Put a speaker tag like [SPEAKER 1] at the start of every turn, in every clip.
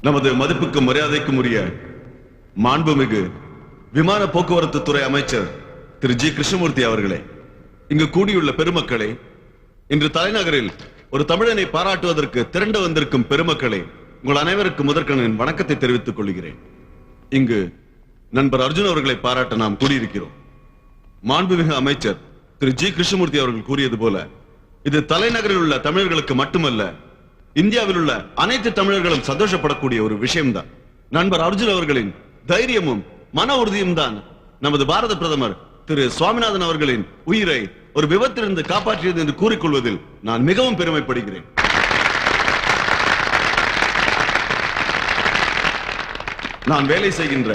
[SPEAKER 1] நமது மதிப்புக்கும் மரியாதைக்கும் உரிய மாண்புமிகு விமான போக்குவரத்து துறை அமைச்சர் திரு ஜி கிருஷ்ணமூர்த்தி அவர்களே, இங்கு கூடியுள்ள பெருமக்களே, இன்று தலைநகரில் ஒரு தமிழனை பாராட்டுவதற்கு திரண்டு வந்திருக்கும் பெருமக்களே, உங்கள் அனைவருக்கும் முதற்கண் வணக்கத்தை தெரிவித்துக் கொள்கிறேன். இங்கு நண்பர் அர்ஜுன் அவர்களை பாராட்ட நாம் கூடியிருக்கிறோம். மாண்புமிகு அமைச்சர் திரு ஜி கிருஷ்ணமூர்த்தி அவர்கள் கூறியது போல இது தலைநகரில் உள்ள தமிழர்களுக்கு மட்டுமல்ல, இந்தியாவில் உள்ள அனைத்து தமிழர்களும் சந்தோஷப்படக்கூடிய ஒரு விஷயம்தான். நண்பர் அர்ஜுன் அவர்களின் தைரியமும் மன உறுதியும் தான் நமது பாரத பிரதமர் திரு சுவாமிநாதன் அவர்களின் உயிரை ஒரு விபத்திலிருந்து காப்பாற்றியது என்று கூறிக்கொள்வதில் நான் மிகவும் பெருமைப்படுகிறேன். நான் வேலை செய்கின்ற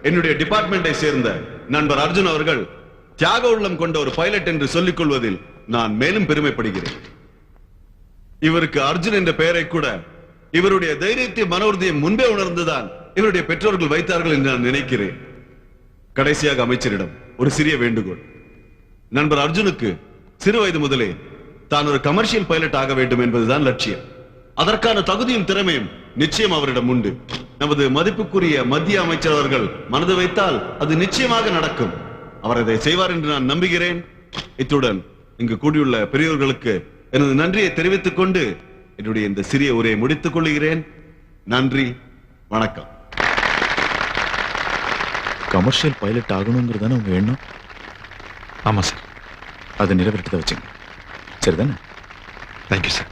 [SPEAKER 1] என்னுடைய டிபார்ட்மெண்டை சேர்ந்த நண்பர் அர்ஜுன் அவர்கள் தியாக உள்ளம் கொண்ட ஒரு பைலட் என்று சொல்லிக் கொள்வதில் நான் மேலும் பெருமைப்படுகிறேன். இவருக்கு அர்ஜுன் என்ற பெயரை கூட இவருடைய தைரியத்தை மன உறுதியை முன்பே உணர்ந்துதான் இவருடைய பெற்றோர்கள் வைத்தார்கள் என்று நான் நினைக்கிறேன். கடைசியாக அமைச்சரிடம் ஒரு சிறிய வேண்டுகோள். நண்பர் அர்ஜுனுக்கு சிறு வயது முதலே தான் ஒரு கமர்ஷியல் பைலட் ஆக வேண்டும் என்பதுதான் லட்சியம். அதற்கான தகுதியும் திறமையும் நிச்சயம் அவரிடம் உண்டு. நமது மதிப்புக்குரிய மத்திய அமைச்சர் அவர்கள் மனது வைத்தால் அது நிச்சயமாக நடக்கும். அவர் அதை செய்வார் என்று நான் நம்புகிறேன். இத்துடன் இங்கு கூடியுள்ள பெரியவர்களுக்கு எனது நன்றியை தெரிவித்துக் கொண்டு என்னுடைய இந்த சிறிய உரையை முடித்துக் கொள்கிறேன். நன்றி, வணக்கம்.
[SPEAKER 2] கமர்ஷியல் பைலட் ஆகணுங்கிறதான உங்க எண்ணம்?
[SPEAKER 3] ஆமா சார்.
[SPEAKER 2] அதை நிறைவேற்றத வச்சுங்க, சரிதானே?
[SPEAKER 3] Thank you sir.